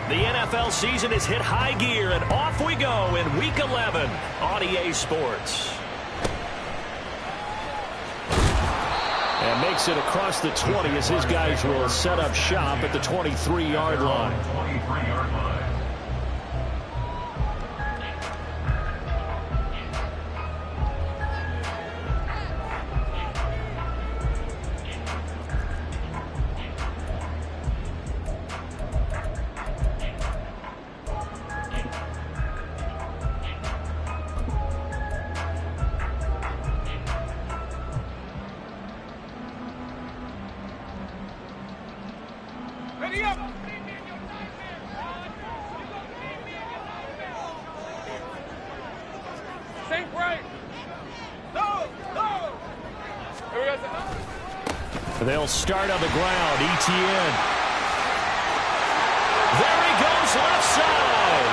The NFL season has hit high gear, and off we go in Week 11 on EA Sports. And makes it across the 20 as his guys will set up shop at the 23-yard line. They'll start on the ground. Etienne. There he goes, left side.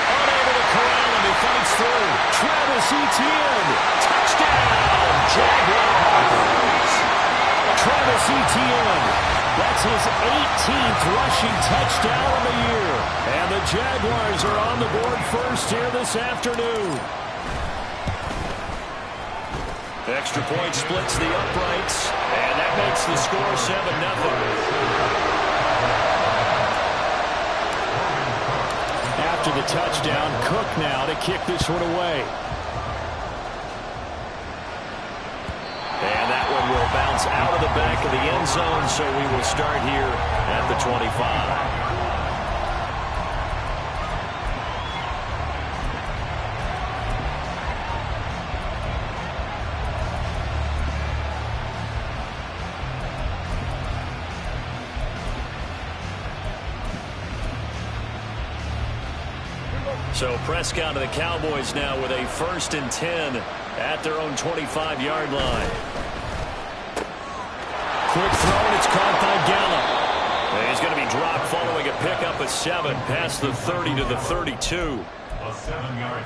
Unable to corral him. He fights through. Travis Etienne. Touchdown, Jaguars. Travis Etienne. That's his 18th rushing touchdown of the year. And the Jaguars are on the board first here this afternoon. Extra point splits the uprights, and that makes the score 7-0. After the touchdown, Cook now to kick this one away. And that one will bounce out of the back of the end zone, so we will start here at the 25. So Prescott and the Cowboys now with a 1st and 10 at their own 25-yard line. Quick throw, and it's caught by Gallup. And he's going to be dropped following a pickup of 7 past the 30 to the 32.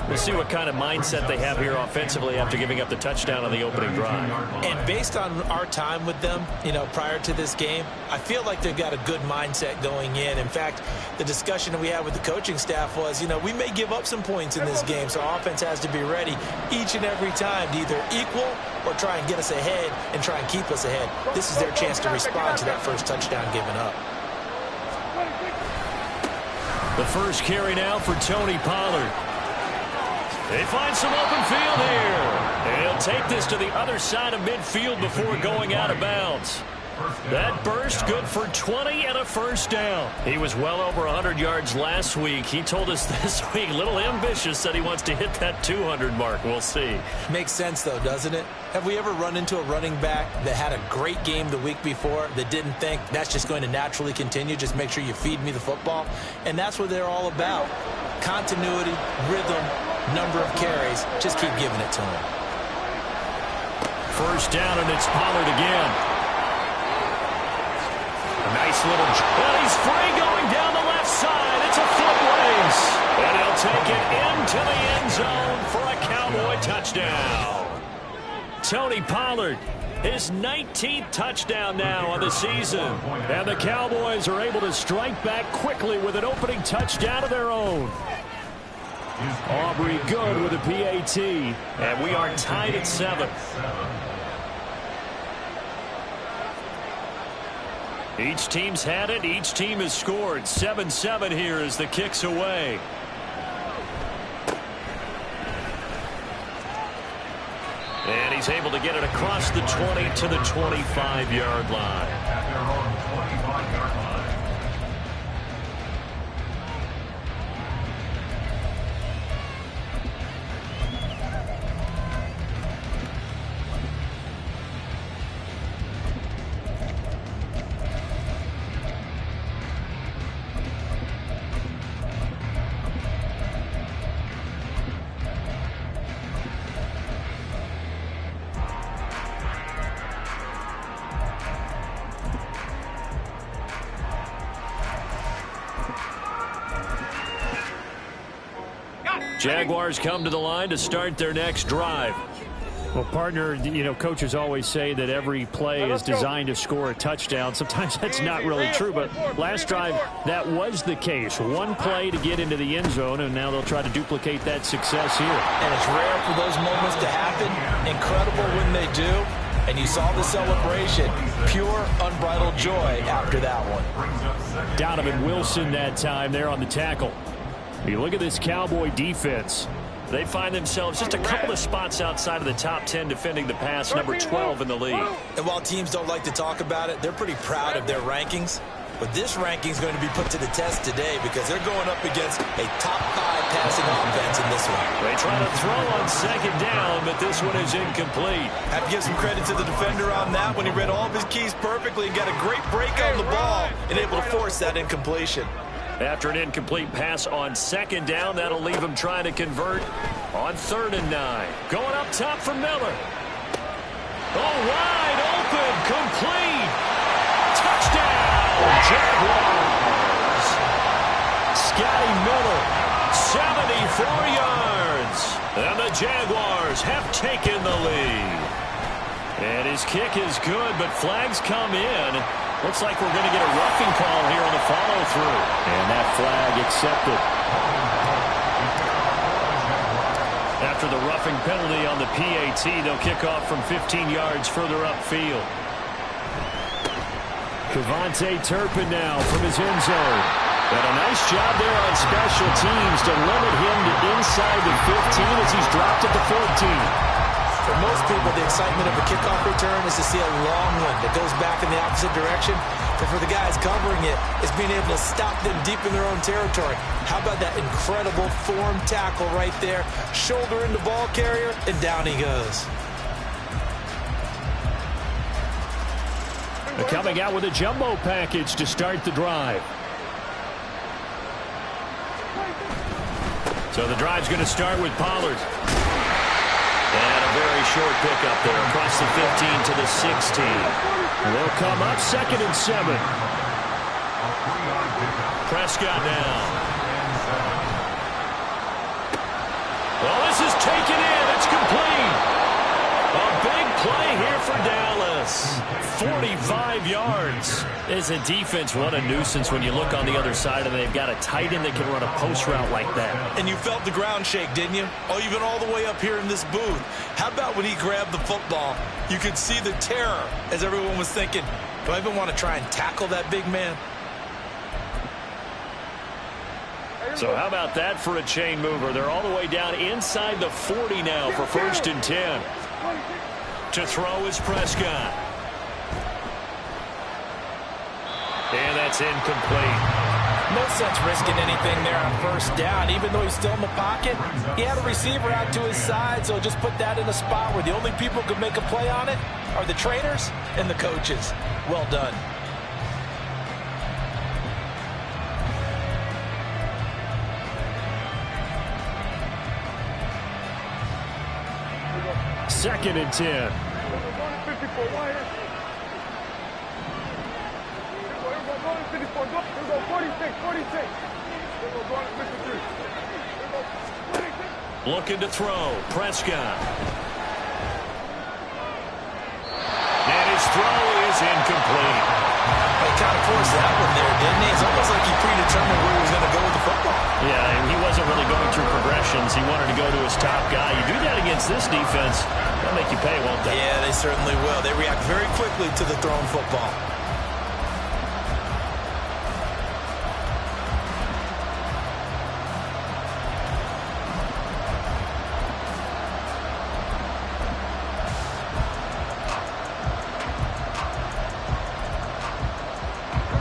We'll see what kind of mindset they have here offensively after giving up the touchdown on the opening drive. And based on our time with them, prior to this game, I feel like they've got a good mindset going in. In fact, the discussion that we had with the coaching staff was, we may give up some points in this game, so offense has to be ready each and every time to either equal or try and get us ahead and try and keep us ahead. This is their chance to respond to that first touchdown given up. The first carry now for Tony Pollard. They find some open field here. He'll take this to the other side of midfield before going out of bounds. That burst good for 20 and a first down. He was well over 100 yards last week. He told us this week, a little ambitious, said he wants to hit that 200 mark. We'll see. Makes sense, though, doesn't it? Have we ever run into a running back that had a great game the week before that didn't think that's just going to naturally continue? Just make sure you feed me the football. And that's what they're all about. Continuity, rhythm, number of carries. Just keep giving it to him. First down, and it's Pollard again. A nice little... And he's free going down the left side. It's a foot race. And he'll take it into the end zone for a Cowboy touchdown. Tony Pollard, his 19th touchdown now on the season. And the Cowboys are able to strike back quickly with an opening touchdown of their own. Aubrey good with a PAT. And we are tied at 7. Each team's had it. Each team has scored. 7-7 here as the kick's away. And he's able to get it across the 20 to the 25-yard line. Jaguars come to the line to start their next drive. Well, partner, you know, coaches always say that every play is designed to score a touchdown. Sometimes that's not really true, but last drive, that was the case. One play to get into the end zone, and now they'll try to duplicate that success here. And it's rare for those moments to happen. Incredible when they do. And you saw the celebration. Pure, unbridled joy after that one. Donovan Wilson that time there on the tackle. You look at this Cowboy defense. They find themselves just a couple of spots outside of the top 10 defending the pass, number 12 in the league. And while teams don't like to talk about it, they're pretty proud of their rankings. But this ranking is going to be put to the test today because they're going up against a top 5 passing offense in this one. They try to throw on second down, but this one is incomplete. Have to give some credit to the defender on that when he read all of his keys perfectly and got a great break on the ball and able to force that incompletion. After an incomplete pass on second down, that'll leave him trying to convert on 3rd and 9. Going up top for Miller. Oh, wide open, complete. Touchdown, Jaguars. Scotty Miller, 74 yards. And the Jaguars have taken the lead. And his kick is good, but flags come in. Looks like we're going to get a roughing call here on the follow-through. And that flag accepted. After the roughing penalty on the PAT, they'll kick off from 15 yards further upfield. Kevontae Turpin now from his end zone. And a nice job there on special teams to limit him to inside the 15 as he's dropped at the 14. For most people, the excitement of a kickoff return is to see a long one that goes back in the opposite direction. But for the guys covering it, it's being able to stop them deep in their own territory. How about that incredible form tackle right there? Shoulder in the ball carrier, and down he goes. They're coming out with a jumbo package to start the drive. So the drive's going to start with Pollard. And a very short pickup there across the 15 to the 16. They'll come up 2nd and 7. Prescott now. Well, this is taken in. It's complete. A big play here for Dallas. 45 yards. As a defense, what a nuisance when you look on the other side and they've got a tight end that can run a post route like that. And you felt the ground shake, didn't you? Oh, you've been all the way up here in this booth. How about when he grabbed the football? You could see the terror as everyone was thinking, do I even want to try and tackle that big man? So how about that for a chain mover? They're all the way down inside the 40 now for 1st and 10. To throw is Prescott. And that's incomplete. No sense risking anything there on 1st down. Even though he's still in the pocket, he had a receiver out to his side, so just put that in a spot where the only people who could make a play on it are the trainers and the coaches. Well done. Second and 10. Looking to throw. Prescott. And his throw is incomplete. He kind of forced that one there, didn't he? It's almost like he predetermined where he was going to go with the football. Yeah, and he wasn't really going through progressions. He wanted to go to his top guy. You do that against this defense, they'll make you pay, won't they? Yeah, they certainly will. They react very quickly to the thrown football.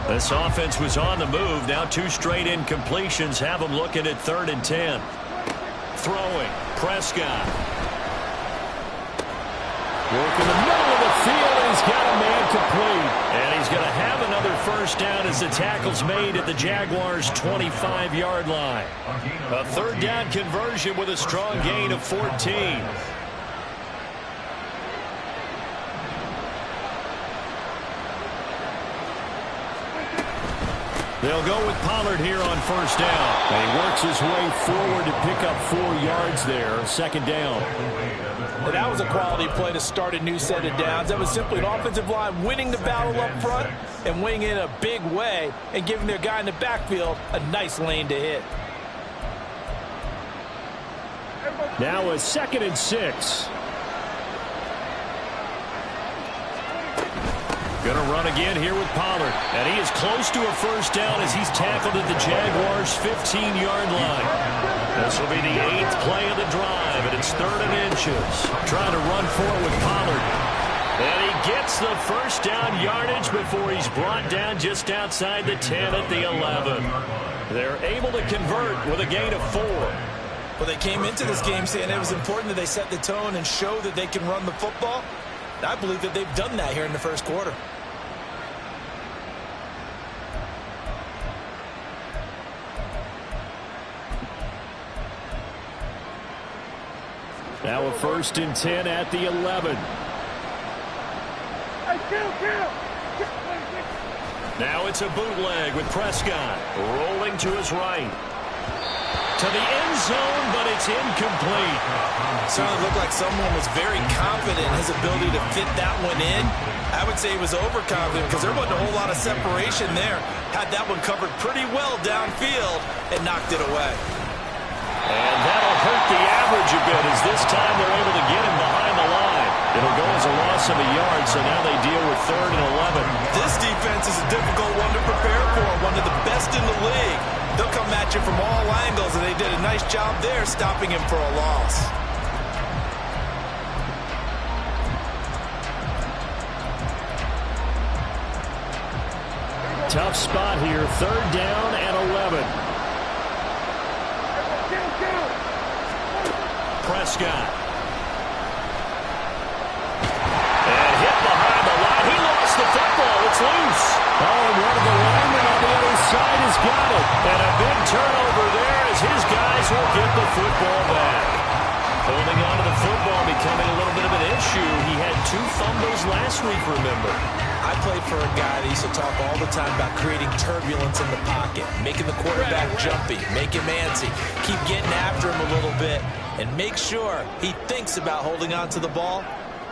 This offense was on the move. Now 2 straight incompletions have them looking at 3rd and 10. Throwing. Prescott. Work in the middle of the field, and he's got a man complete. And he's going to have another 1st down as the tackle's made at the Jaguars' 25-yard line. A 3rd down conversion with a strong gain of 14. They'll go with Pollard here on 1st down. And he works his way forward to pick up 4 yards there. 2nd down. And that was a quality play to start a new set of downs. That was simply an offensive line winning the battle up front and winning it in a big way and giving their guy in the backfield a nice lane to hit. Now a 2nd and 6. Going to run again here with Pollard. And he is close to a first down as he's tackled at the Jaguars' 15-yard line. This will be the 8th play of the drive, and it's 3rd and inches. Trying to run for it with Pollard. And he gets the first down yardage before he's brought down just outside the 10 at the 11. They're able to convert with a gain of 4. Well, they came into this game saying it was important that they set the tone and show that they can run the football. And I believe that they've done that here in the first quarter. Now a 1st and 10 at the 11. Now it's a bootleg with Prescott rolling to his right. To the end zone, but it's incomplete. Certainly looked like someone was very confident in his ability to fit that one in. I would say he was overconfident because there wasn't a whole lot of separation there. Had that one covered pretty well downfield and knocked it away. And that'll hurt the average a bit as this time they're able to get him behind the line. It'll go as a loss of a yard, so now they deal with 3rd and 11. This defense is a difficult one to prepare for, one of the best in the league. They'll come at you from all angles, and they did a nice job there stopping him for a loss. Tough spot here, 3rd down and 11. Prescott. And hit behind the line. He lost the football. It's loose. Oh, and one of the linemen on the other side has got it. And a big turnover there as his guys will get the football back. Holding on to the football becoming a little bit of an issue. He had 2 fumbles last week, remember. I played for a guy that used to talk all the time about creating turbulence in the pocket, making the quarterback jumpy, make him antsy, keep getting after him a little bit, and make sure he thinks about holding on to the ball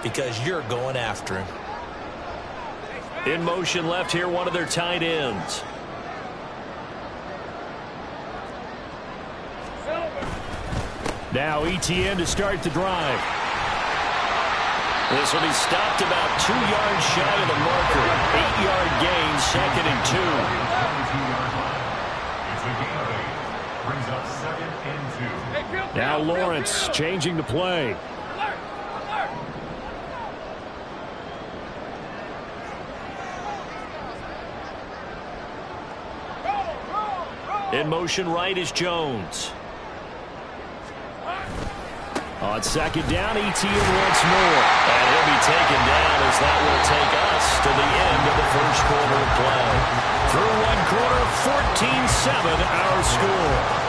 because you're going after him. In motion left here, one of their tight ends. Now ETN to start the drive. This will be stopped about 2 yards shy of the marker. 8-yard gain, 2nd and 2. Now Lawrence changing the play. In motion right is Jones. On 2nd down, ETN once more. And he'll be taken down as that will take us to the end of the first quarter of play. Through 1 quarter, 14-7 our score.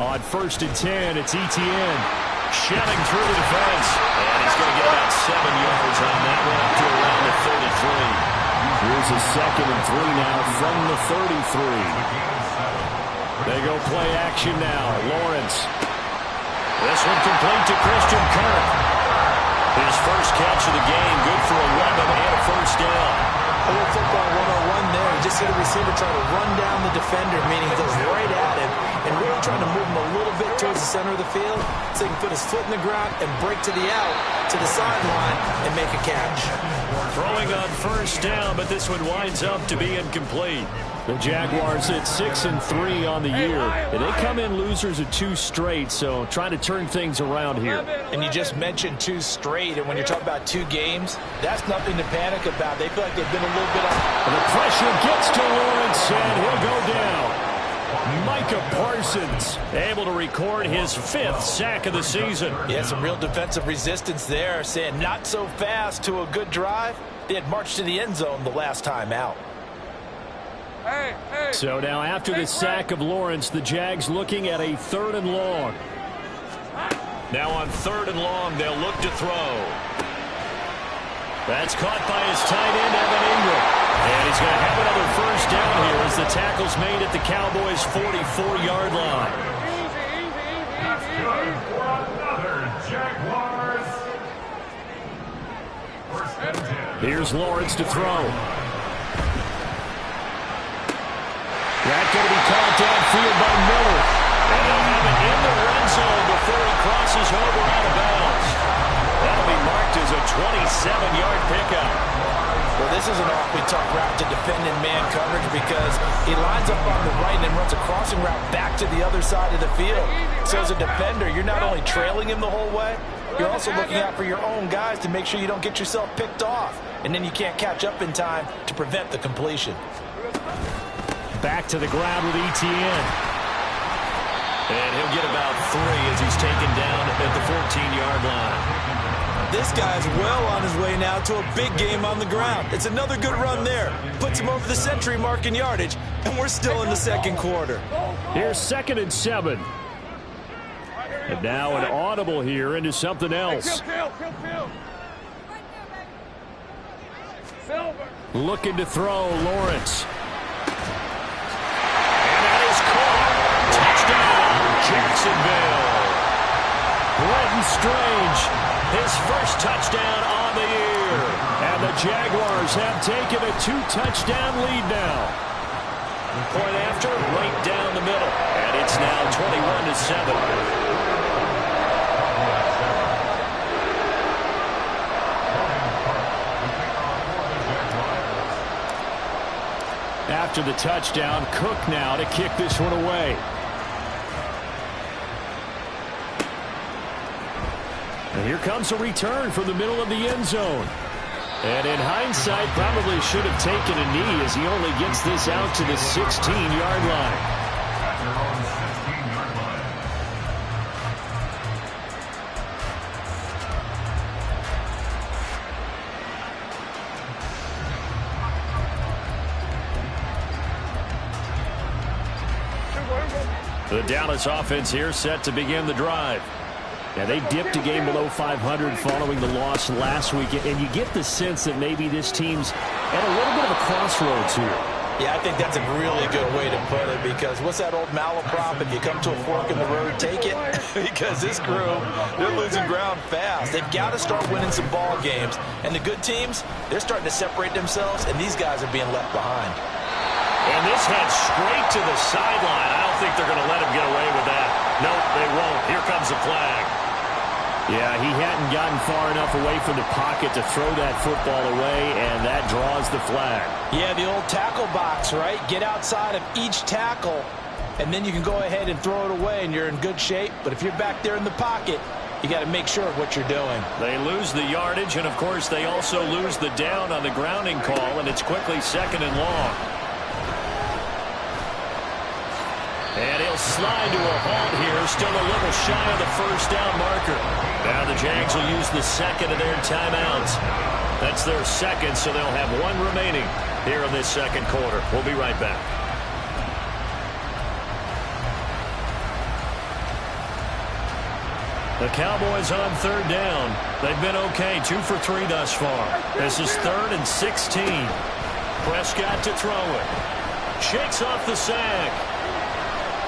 On 1st and 10, it's ETN. Shelling through the defense. And he's going to get about 7 yards on that one up to around the 33. Here's a 2nd and 3 now from the 33. They go play action now. Lawrence. This one complete to Christian Kirk. His first catch of the game, good for 11 and a first down. A little football 101 there. You just see the receiver try to run down the defender, meaning he goes right at him and really trying to move him a little bit towards the center of the field so he can put his foot in the ground and break to the out, to the sideline, and make a catch. Throwing on first down, but this one winds up to be incomplete. The Jaguars at 6-3 on the year, and they come in losers of 2 straight, so trying to turn things around here. And you just mentioned 2 straight, and when you're talking about 2 games, that's nothing to panic about. They feel like they've been a little bit off. And the pressure gets to Lawrence, and he'll go down. Micah Parsons able to record his 5th sack of the season. Yeah, some real defensive resistance there, saying not so fast to a good drive. They had marched to the end zone the last time out. So now after the sack of Lawrence, the Jags looking at a 3rd and long. Now on 3rd and long, they'll look to throw. That's caught by his tight end, Evan Ingram. And he's going to have another first down here as the tackle's made at the Cowboys' 44-yard line. That's good for another Jaguars. First and 10. Here's Lawrence to throw. That's going to be caught downfield by Miller. And they'll have it in the red zone before he crosses over out of bounds. That'll be marked as a 27-yard pickup. Well, this is an awfully tough route to defend in man coverage because he lines up on the right and then runs a crossing route back to the other side of the field. So as a defender, you're not only trailing him the whole way, you're also looking out for your own guys to make sure you don't get yourself picked off. And then you can't catch up in time to prevent the completion. Back to the ground with Etienne. And he'll get about 3 as he's taken down at the 14-yard line. This guy's well on his way now to a big game on the ground. It's another good run there. Puts him over the century mark in yardage, and we're still in the second quarter. Here's 2nd and 7. And now an audible here into something else. Looking to throw, Lawrence. And that is caught. Touchdown, Jacksonville. Brenton Strange, his first touchdown on the year. And the Jaguars have taken a 2-touchdown lead now. Point after, right down the middle. And it's now 21-7. After the touchdown, Cook now to kick this one away. And here comes a return from the middle of the end zone. And in hindsight, probably should have taken a knee as he only gets this out to the 16-yard line. The Dallas offense here set to begin the drive. Now, they dipped a game below 500 following the loss last week, and you get the sense that maybe this team's at a little bit of a crossroads here. Yeah, I think that's a really good way to put it because what's that old malaprop? If you come to a fork in the road, take it. Because this crew, they're losing ground fast. They've got to start winning some ball games. And the good teams, they're starting to separate themselves, and these guys are being left behind. And this head straight to the sideline. I don't think they're going to let him get away with that. Nope, they won't. Here comes the flag. Yeah, he hadn't gotten far enough away from the pocket to throw that football away, and that draws the flag. Yeah, the old tackle box, right? Get outside of each tackle, and then you can go ahead and throw it away, and you're in good shape. But if you're back there in the pocket, you got to make sure of what you're doing. They lose the yardage, and, of course, they also lose the down on the grounding call, and it's quickly 2nd and long. And he'll slide to a halt here, still a little shy of the first down marker. Now the Jags will use the second of their timeouts. That's their second, so they'll have one remaining here in this second quarter. We'll be right back. The Cowboys on 3rd down. They've been okay, 2 for 3 thus far. This is 3rd and 16. Prescott to throw it. Shakes off the sack.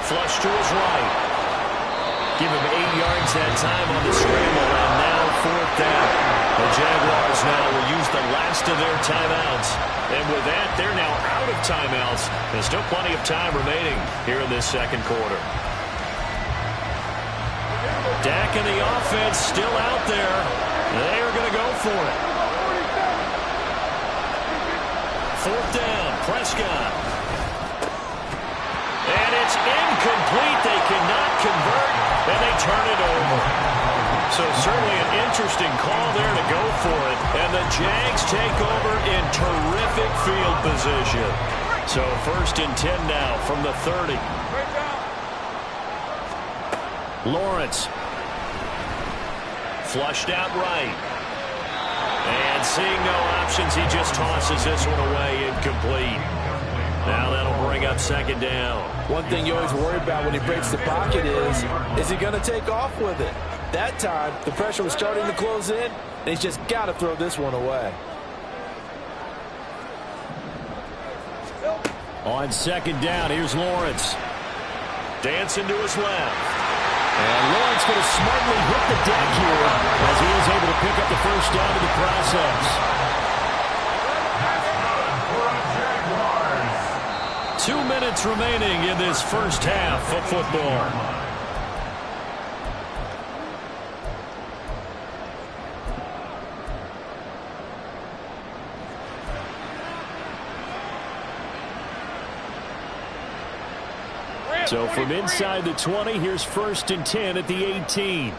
Flush to his right. Give him 8 yards that time on the scramble, and now 4th down. The Jaguars now will use the last of their timeouts. And with that, they're now out of timeouts. There's still plenty of time remaining here in this second quarter. Dak and the offense still out there. They are going to go for it. 4th down, Prescott. And it's incomplete. They cannot convert, and they turn it over. So certainly an interesting call there to go for it. And the Jags take over in terrific field position. So 1st and 10 now from the 30. Lawrence. Flushed out right. And seeing no options, he just tosses this one away incomplete. Now that'll bring up second down. One thing you always worry about when he breaks the pocket is he going to take off with it? That time, the pressure was starting to close in, and he's just got to throw this one away. On second down, here's Lawrence. Dancing to his left. And Lawrence going to smartly hit the deck here as he is able to pick up the first down in the process. 2 minutes remaining in this first half of football. So from inside the 20, here's 1st and 10 at the 18.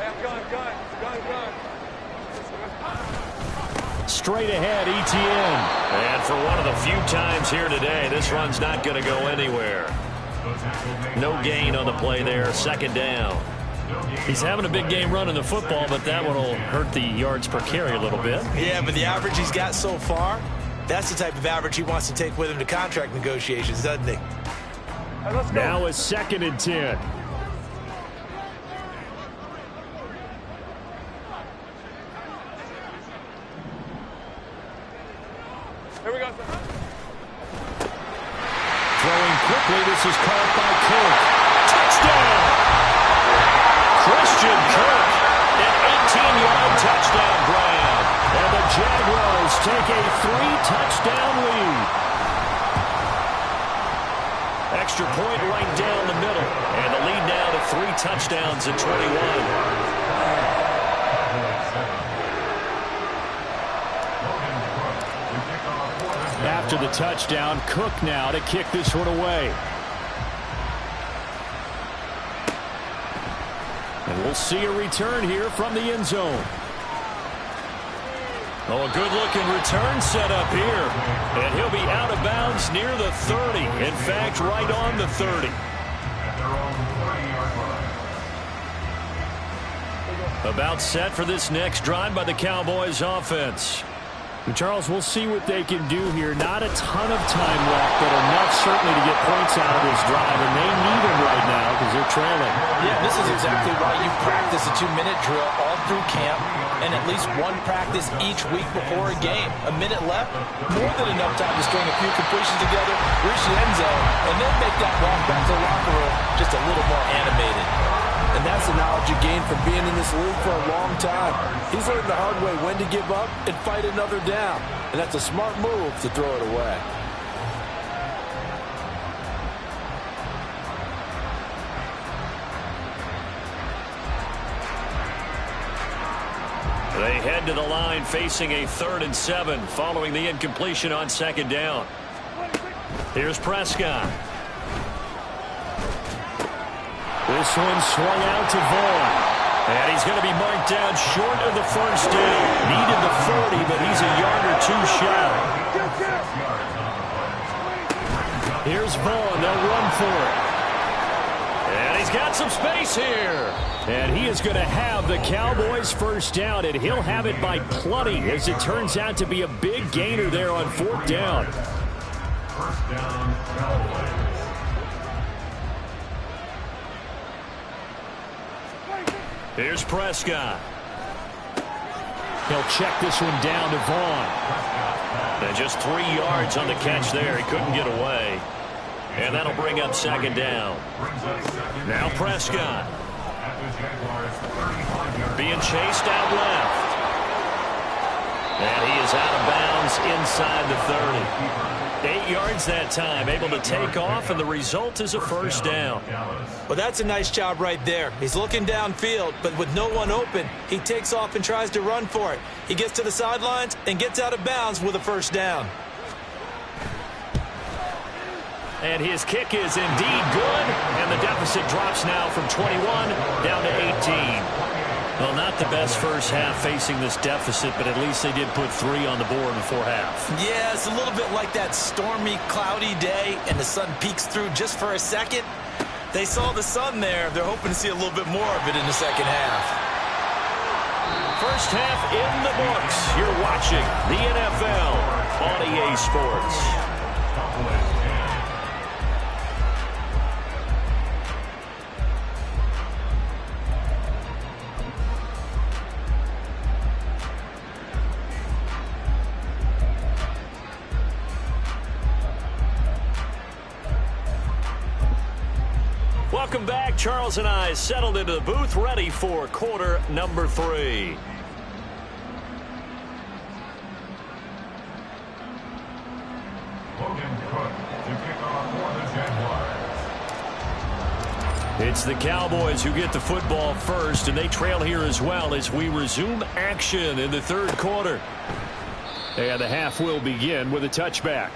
Straight ahead, Etienne. And for one of the few times here today, this run's not going to go anywhere. No gain on the play there, second down. He's having a big game running the football, but that one will hurt the yards per carry a little bit. Yeah, but the average he's got so far, that's the type of average he wants to take with him to contract negotiations, doesn't he? Now it's 2nd and 10. Here we go. Throwing quickly, this is caught by Kirk. Touchdown! Christian Kirk, an 18-yard touchdown grab. And the Jaguars take a 3-touchdown lead. Extra point right down the middle. And the lead now to 3 touchdowns at 21. After the touchdown, Cook now to kick this one away. And we'll see a return here from the end zone. Oh, a good-looking return set up here. And he'll be out of bounds near the 30. In fact, right on the 30. About set for this next drive by the Cowboys offense. And Charles, we'll see what they can do here. Not a ton of time left, but enough certainly to get points out of this drive. And they need them right now because they're trailing. Yeah, this is exactly why you practice a 2-minute drill all through camp and at least one practice each week before a game. A minute left, more than enough time to string a few completions together, reach the end zone, and then make that walk back to the locker room just a little more animated. And that's the knowledge you gain from being in this league for a long time. He's learned the hard way when to give up and fight another down. And that's a smart move to throw it away. They head to the line facing a 3rd and 7 following the incompletion on second down. Here's Prescott. This one swung out to Vaughn. And he's going to be marked down short of the first down. Needed the 40, but he's a yard or two shy. Here's Vaughn. They'll run for it. And he's got some space here. And he is going to have the Cowboys first down, and he'll have it by plenty as it turns out to be a big gainer there on 4th down. First down, Cowboys. Here's Prescott. He'll check this one down to Vaughn. And just 3 yards on the catch there. He couldn't get away. And that'll bring up second down. Now Prescott. Being chased out left. And he is out of bounds inside the 30. 8 yards that time, able to take off, and the result is a first down. Well, that's a nice job right there. He's looking downfield, but with no one open, he takes off and tries to run for it. He gets to the sidelines and gets out of bounds with a first down. And his kick is indeed good, and the deficit drops now from 21 down to 18. Well, not the best first half facing this deficit, but at least they did put 3 on the board before half. Yeah, it's a little bit like that stormy, cloudy day, and the sun peeks through just for a second. They saw the sun there. They're hoping to see a little bit more of it in the second half. First half in the books. You're watching the NFL on EA Sports. Welcome back. Charles and I settled into the booth, ready for quarter number 3. Logan Cook to kick off for the Jaguars. It's the Cowboys who get the football first, and they trail here as well as we resume action in the third quarter. And the half will begin with a touchback.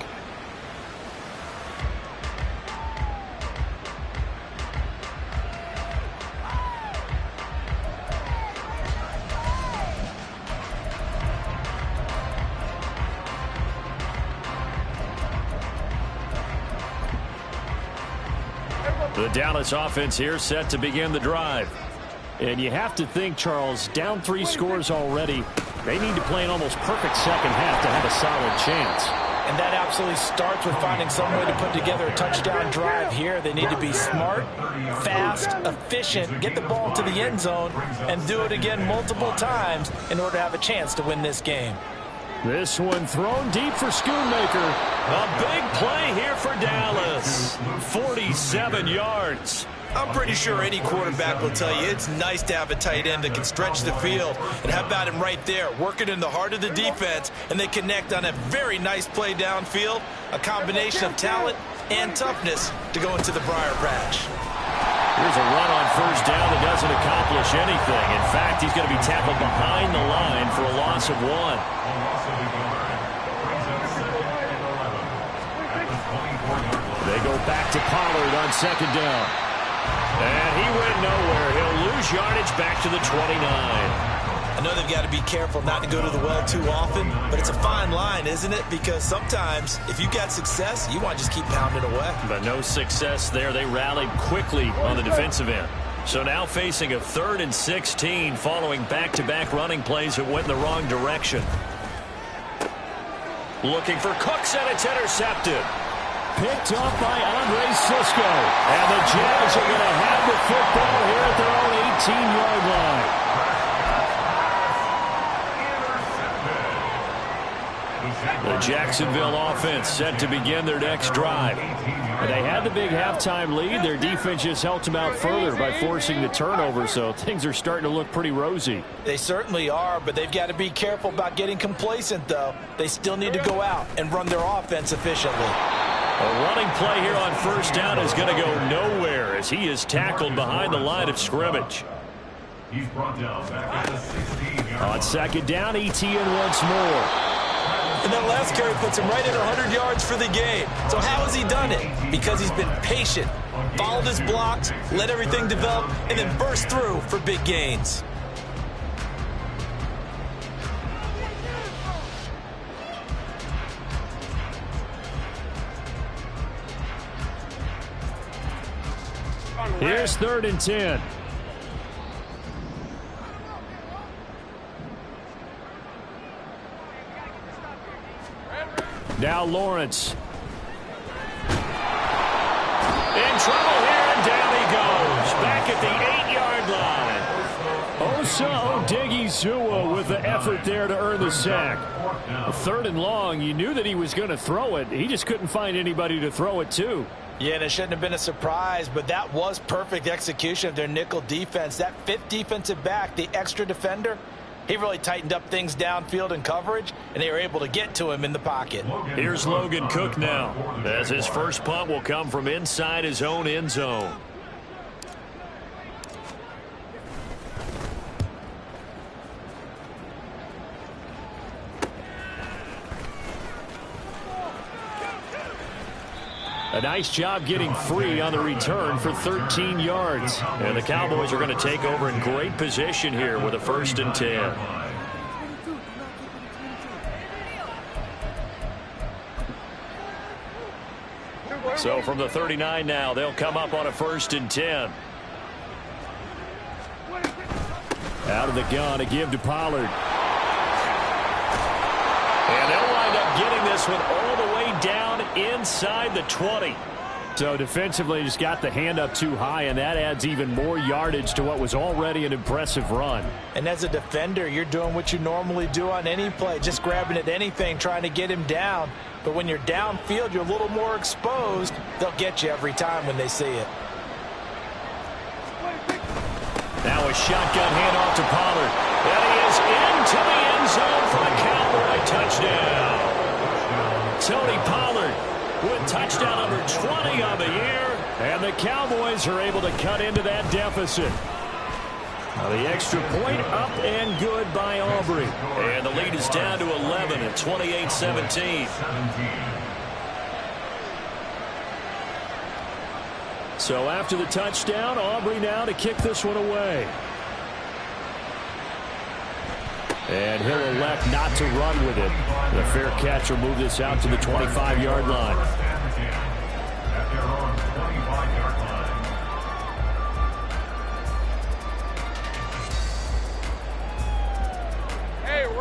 The Dallas offense here set to begin the drive. And you have to think, Charles, down 3 scores already. They need to play an almost perfect second half to have a solid chance. And that absolutely starts with finding some way to put together a touchdown drive here. They need to be smart, fast, efficient, get the ball to the end zone, and do it again multiple times in order to have a chance to win this game. This one thrown deep for Schoonmaker. A big play here for Dallas. 47 yards. I'm pretty sure any quarterback will tell you it's nice to have a tight end that can stretch the field. And how about him right there, working in the heart of the defense, and they connect on a very nice play downfield, a combination of talent and toughness to go into the briar patch. Here's a run on first down that doesn't accomplish anything. In fact, he's going to be tackled behind the line for a loss of 1. They go back to Pollard on second down. And he went nowhere. He'll lose yardage back to the 29. I know they've got to be careful not to go to the well too often, but it's a fine line, isn't it? Because sometimes if you got success, you want to just keep pounding away. But no success there. They rallied quickly on the defensive end. So now facing a 3rd and 16 following back-to-back running plays that went in the wrong direction. Looking for Cooks, and it's intercepted. Picked off by Andre Cisco. And the Jags are going to have the football here at their own 18-yard line. The Jacksonville offense set to begin their next drive. And they had the big halftime lead. Their defense just helped them out further by forcing the turnover, so things are starting to look pretty rosy. They certainly are, but they've got to be careful about getting complacent, though. They still need to go out and run their offense efficiently. A running play here on first down is going to go nowhere as he is tackled behind the line of scrimmage. He's brought down back at the 16-yard line. On second down, ETN once more. And that last carry puts him right at 100 yards for the game. So how has he done it? Because he's been patient, followed his blocks, let everything develop, and then burst through for big gains. Here's 3rd and 10. Now Lawrence. In trouble here, and down he goes. Back at the 8-yard line. Osa Odighizuwa with the effort there to earn the sack. 3rd and long, you knew that he was going to throw it. He just couldn't find anybody to throw it to. Yeah, and it shouldn't have been a surprise, but that was perfect execution of their nickel defense. That 5th defensive back, the extra defender, he really tightened up things downfield in coverage, and they were able to get to him in the pocket. Here's Logan Cook now, as his first punt will come from inside his own end zone. A nice job getting free on the return for 13 yards. And the Cowboys are going to take over in great position here with a 1st and 10. So from the 39 now, they'll come up on a 1st and 10. Out of the gun, a give to Pollard. And they'll wind up getting this one all the way down inside the 20. So defensively just got the hand up too high, and that adds even more yardage to what was already an impressive run. And as a defender, you're doing what you normally do on any play, just grabbing at anything, trying to get him down. But when you're downfield, you're a little more exposed. They'll get you every time when they see it. Now a shotgun handoff to Pollard. And he is into the end zone for the Cowboy touchdown. Tony Pollard with touchdown number 20 on the year. And the Cowboys are able to cut into that deficit. Now the extra point up and good by Aubrey. And the lead is down to 11 at 28-17. So after the touchdown, Aubrey now to kick this one away. And he'll elect not to run with it. The fair catch will move this out to the 25-yard line.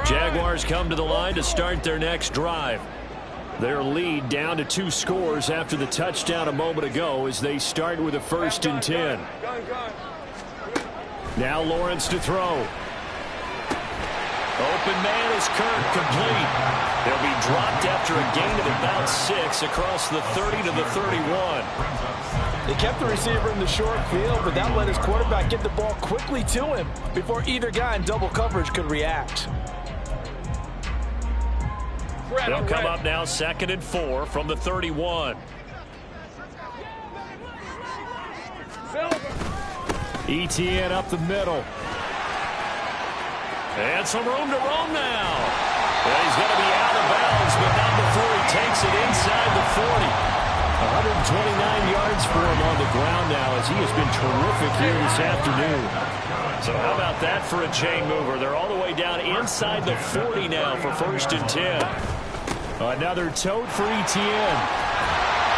Jaguars come to the line to start their next drive. Their lead down to 2 scores after the touchdown a moment ago as they start with a 1st and 10. Now Lawrence to throw. Open man is Kirk, complete. They'll be dropped after a gain of about 6 across the 30 to the 31. They kept the receiver in the short field, but that let his quarterback get the ball quickly to him before either guy in double coverage could react. They'll come up now 2nd and 4 from the 31. Etienne up the middle. And some room to roam now. Well, he's going to be out of bounds, but not before he takes it inside the 40. 129 yards for him on the ground now as he has been terrific here this afternoon. So how about that for a chain mover? They're all the way down inside the 40 now for 1st and 10. Another tote for Etienne.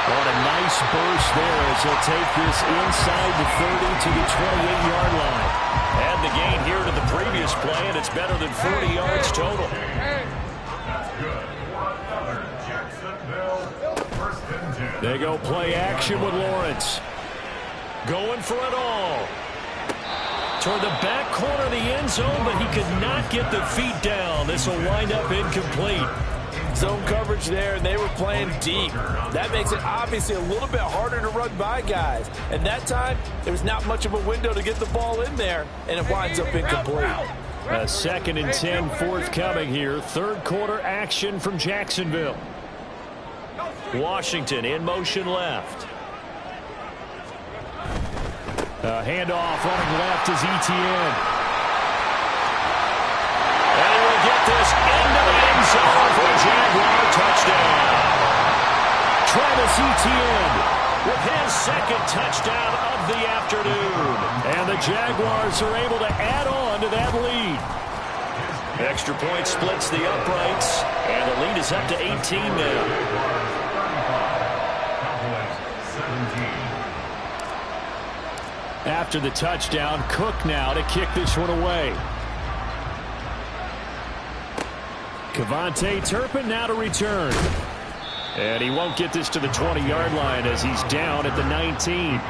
What a nice burst there as he'll take this inside the 30 to the 28-yard line. Add the gain here to the previous play, and it's better than 40 yards total. They go play action with Lawrence. Going for it all. Toward the back corner of the end zone, but he could not get the feet down. This will wind up incomplete. Zone coverage there, and they were playing deep. That makes it obviously a little bit harder to run by guys. And that time, there was not much of a window to get the ball in there, and it winds up incomplete. A 2nd and 10 forthcoming here. 3rd quarter action from Jacksonville. Washington in motion left. Handoff running left is Etienne. And he will get this into the end zone for a Jaguar touchdown. Travis Etienne with his 2nd touchdown of the afternoon. And the Jaguars are able to add on to that lead. Extra point splits the uprights, and the lead is up to 18 now. After the touchdown, Cook now to kick this one away. Kevontae Turpin now to return. And he won't get this to the 20-yard line as he's down at the 19.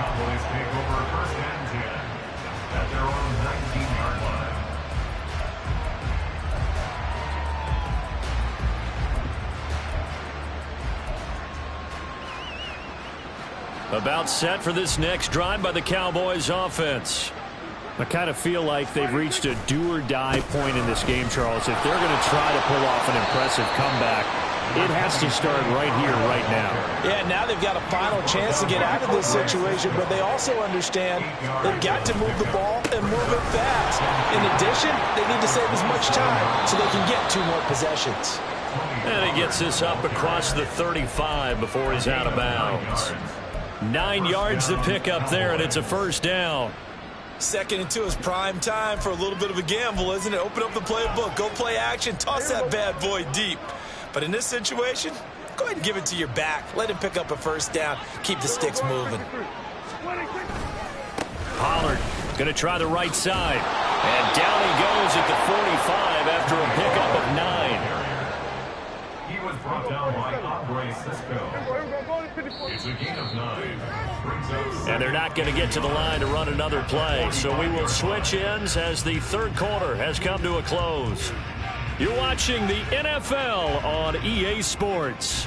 About set for this next drive by the Cowboys offense. I kind of feel like they've reached a do-or-die point in this game, Charles. If they're going to try to pull off an impressive comeback, it has to start right here, right now. Yeah, now they've got a final chance to get out of this situation, but they also understand they've got to move the ball and move it fast. In addition, they need to save as much time so they can get 2 more possessions. And he gets this up across the 35 before he's out of bounds. 9 yards to pick up there, and it's a 1st down. 2nd and 2 is prime time for a little bit of a gamble, isn't it? Open up the playbook, go play action, toss that bad boy deep. But in this situation, go ahead and give it to your back. Let him pick up a 1st down. Keep the sticks moving. Pollard going to try the right side. And down he goes at the 45 after a pickup of 9. He was brought down by Andre Cisco. It's a gain of 9. And they're not going to get to the line to run another play. So we will switch ends as the 3rd quarter has come to a close. You're watching the NFL on EA Sports.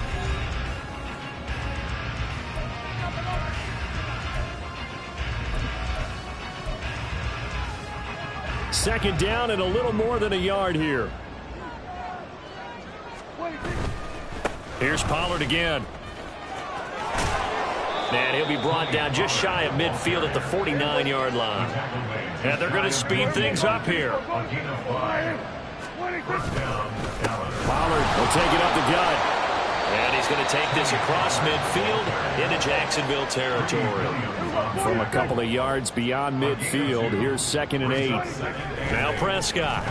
second down and a little more than a yard here. Here's Pollard again. And he'll be brought down just shy of midfield at the 49-yard line. And they're going to speed things up here. Pollard will take it up the gut. And he's going to take this across midfield into Jacksonville territory. From a couple of yards beyond midfield, here's 2nd and 8. Now Prescott.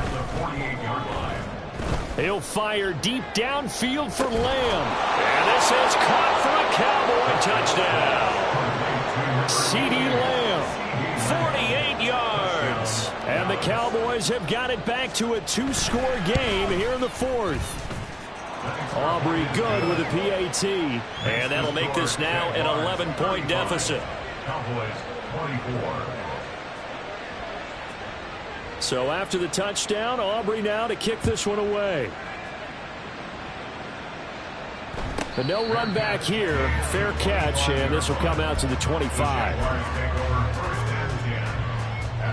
He'll fire deep downfield for Lamb. And this is caught for a Cowboy touchdown. CeeDee Lamb, 48 yards. And the Cowboys have got it back to a 2-score game here in the 4th. Aubrey good with a PAT. And that'll make this now an 11-point deficit. Cowboys 24. So after the touchdown, Aubrey now to kick this one away. But no run back here. Fair catch, and this will come out to the 25. At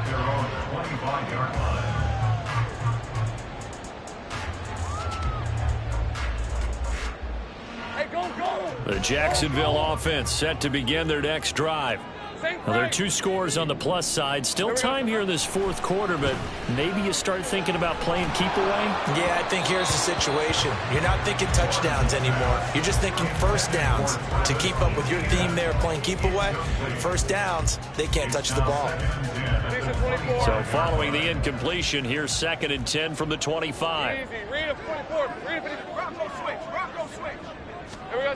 their own 25-yard line. The Jacksonville offense set to begin their next drive. Now, there are 2 scores on the plus side. Still time here in this 4th quarter, but maybe you start thinking about playing keep away? Yeah, I think here's the situation. You're not thinking touchdowns anymore. You're just thinking first downs. To keep up with your theme there, playing keep away, first downs, they can't touch the ball. So following the incompletion, here's 2nd and 10 from the 25. Easy. Read a 44. Read a 54. Rocco switch. Rocco switch. There we go.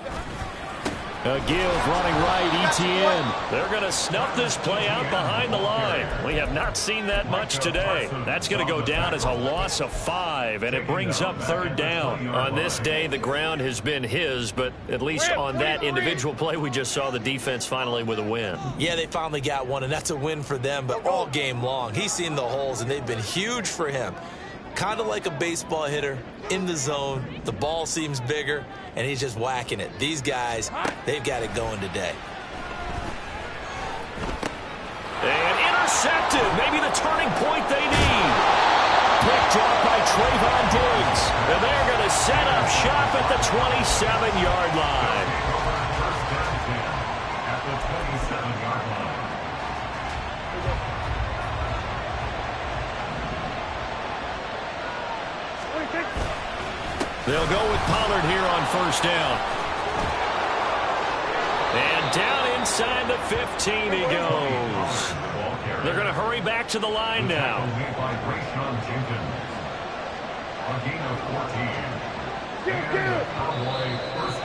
A give running right, ETN. They're going to snuff this play out behind the line. We have not seen that much today. That's going to go down as a loss of 5, and it brings up 3rd down. On this day, the ground has been his, but at least on that individual play, we just saw the defense finally with a win. Yeah, they finally got one, and that's a win for them, but all game long, he's seen the holes, and they've been huge for him. Kind of like a baseball hitter in the zone. The ball seems bigger, and he's just whacking it. These guys, they've got it going today. And intercepted. Maybe the turning point they need. Picked up by Trayvon Diggs. And they're going to set up shop at the 27-yard line. At the 27-yard line. They'll go with Pollard here on 1st down. And down inside the 15 he goes. They're going to hurry back to the line now.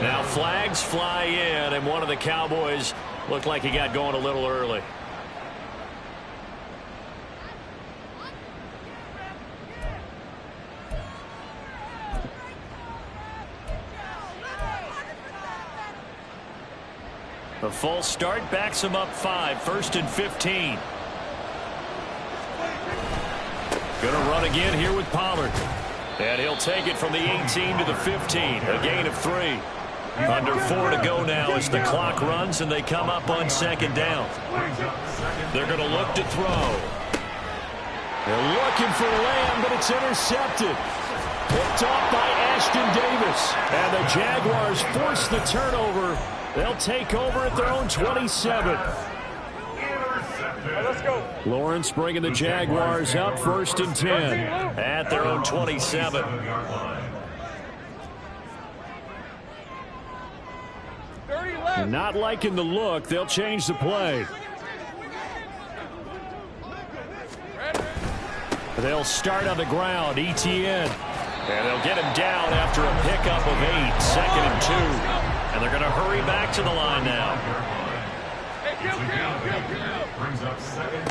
Now flags fly in, and one of the Cowboys looked like he got going a little early. The false start backs him up 5, 1st and 15. Going to run again here with Pollard. And he'll take it from the 18 to the 15, a gain of 3. Under 4 to go now as the clock runs and they come up on 2nd down. They're going to look to throw. They're looking for Lamb, but it's intercepted. Picked off by Ashton Davis. And the Jaguars force the turnover. They'll take over at their own 27. Let's go. Lawrence bringing the Jaguars up 1st and 10 at their own 27. Not liking the look. They'll change the play. They'll start on the ground. ETN. And they'll get him down after a pickup of 8. 2nd and 2. And they're going to hurry back to the line now. Brings up 2nd and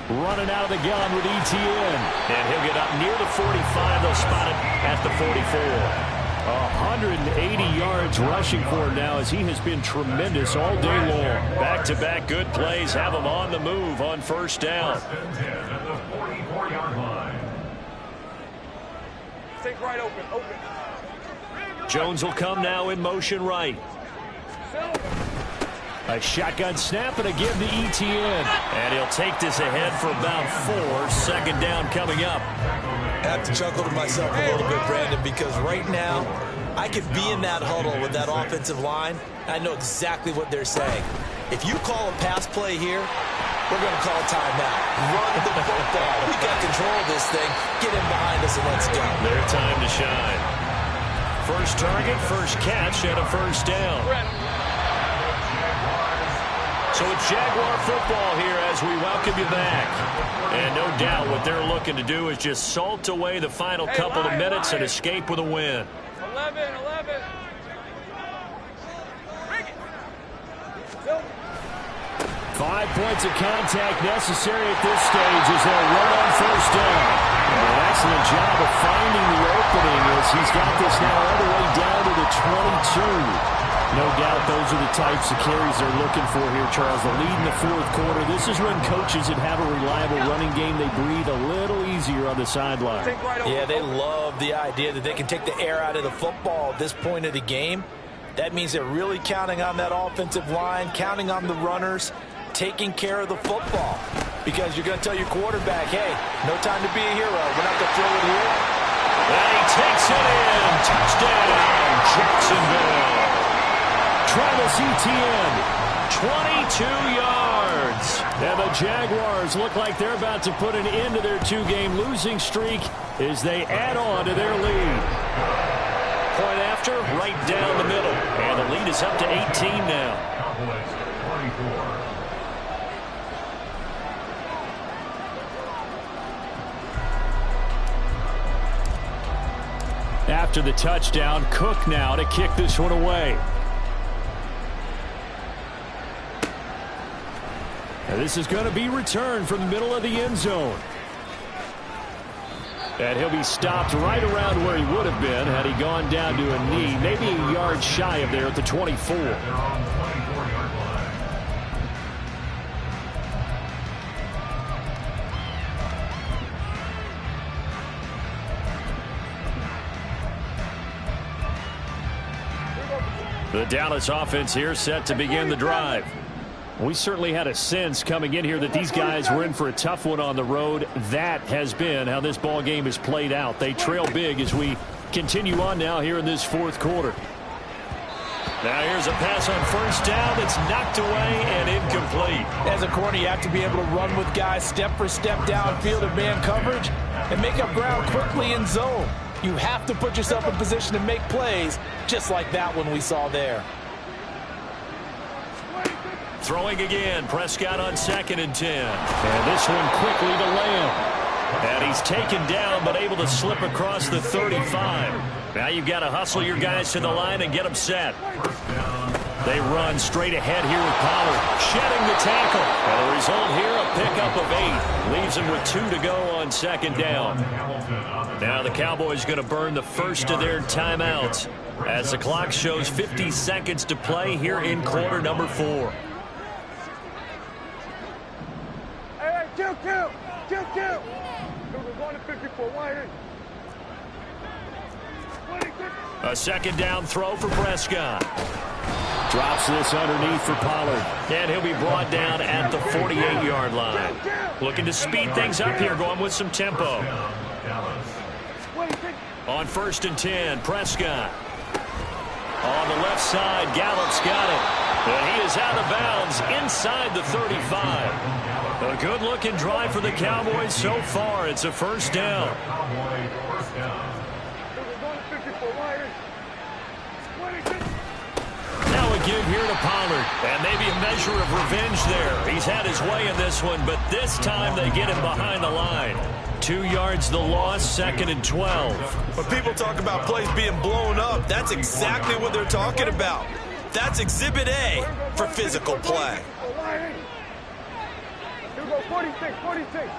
2. Running out of the gun with ETN. And he'll get up near the 45. They'll spot it at the 44. 180 yards rushing for him now as he has been tremendous all day long. Back-to-back good plays have him on the move on 1st down. 1st and 10 at the 44-yard line. Stay right open. Jones will come now in motion right. A shotgun snap and a give to Etienne. And he'll take this ahead for about 4. Second down coming up. I have to chuckle to myself a little bit, Brandon, because right now I could be in that huddle with that offensive line. I know exactly what they're saying. If you call a pass play here, we're going to call timeout. Run the football. We got control of this thing. Get in behind us and let's go. Their time to shine. First target, first catch, and a first down. So it's Jaguar football here as we welcome you back. And no doubt what they're looking to do is just salt away the final couple of minutes and escape with a win. 11. 5 points of contact necessary at this stage as they'll run on first down. And an excellent job of finding the opening as he's got this now all the way down to the 22. No doubt those are the types of carries they're looking for here, Charles. The lead in the fourth quarter. This is when coaches that have a reliable running game, they breathe a little easier on the sideline. Yeah, they love the idea that they can take the air out of the football at this point of the game. That means they're really counting on that offensive line, counting on the runners, taking care of the football. Because you're going to tell your quarterback, hey, no time to be a hero. We're not going to throw it here. And he takes it in. Touchdown, Jacksonville. Travis Etienne, 22 yards. And the Jaguars look like they're about to put an end to their 2-game losing streak as they add on to their lead. Point after, right down the middle. And the lead is up to 18 now. After the touchdown, Cook now to kick this one away. And this is going to be returned from the middle of the end zone. And he'll be stopped right around where he would have been had he gone down to a knee, maybe a yard shy of there at the 24. The Dallas offense here set to begin the drive. We certainly had a sense coming in here that these guys were in for a tough one on the road. That has been how this ball game has played out. They trail big as we continue on now here in this fourth quarter. Now here's a pass on first down that's knocked away and incomplete. As a corner, you have to be able to run with guys step for step downfield in man coverage and make up ground quickly in zone. You have to put yourself in position to make plays just like that one we saw there. Throwing again, Prescott on 2nd and 10. And this one quickly to Lamb. And he's taken down but able to slip across the 35. Now you've got to hustle your guys to the line and get them set. They run straight ahead here with Pollard, shedding the tackle. And the result here, a pickup of 8. Leaves him with 2 to go on 2nd down. Now the Cowboys going to burn the first of their timeouts as the clock shows 50 seconds to play here in quarter number 4. Kill. We're going to 54. Wide. A 2nd down throw for Prescott. Drops this underneath for Pollard. And he'll be brought down at the 48-yard line. Looking to speed things up here, going with some tempo. On 1st and 10, Prescott. On the left side, Gallup's got it. And he is out of bounds inside the 35. A good-looking drive for the Cowboys so far. It's a first down. Now a give here to Pollard. And maybe a measure of revenge there. He's had his way in this one, but this time they get him behind the line. 2 yards the loss, 2nd and 12. When people talk about plays being blown up, that's exactly what they're talking about. That's Exhibit A for physical play. 46.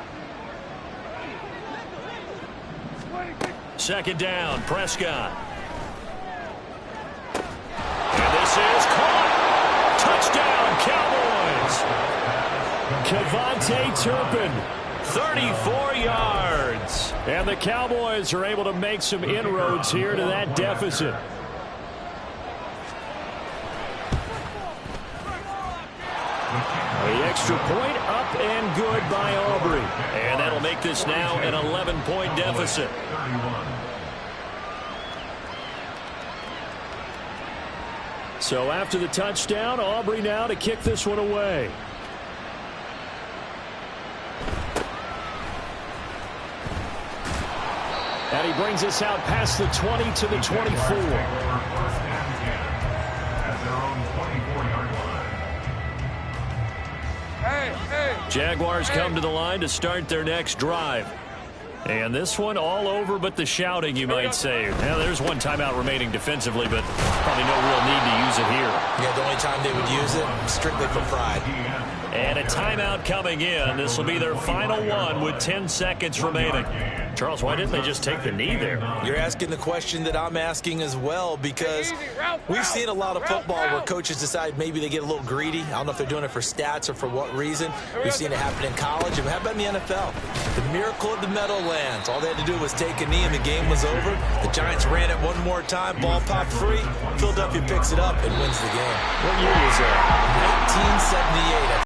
2nd down, Prescott. And this is caught. Touchdown, Cowboys. KaVontae Turpin, 34 yards. And the Cowboys are able to make some inroads here to that deficit. The extra point up and good by Aubrey. And that'll make this now an 11-point deficit. 31. So after the touchdown, Aubrey now to kick this one away. And he brings us out past the 20 to the 24. First and 10 at their own 24-yard line. Jaguars come to the line to start their next drive. And this one all over but the shouting, you might say. Now, there's one timeout remaining defensively, but probably no real need to use it here. Yeah, the only time they would use it, strictly for pride. And a timeout coming in. This will be their final one with 10 seconds remaining. Charles, why didn't they just take the knee there? You're asking the question that I'm asking as well, because we've seen a lot of football where coaches decide maybe they get a little greedy. I don't know if they're doing it for stats or for what reason. We've seen it happen in college. And how about in the NFL? The miracle of the Meadowlands. All they had to do was take a knee and the game was over. The Giants ran it one more time. Ball popped free. Philadelphia picks it up and wins the game. What year was that? 1978.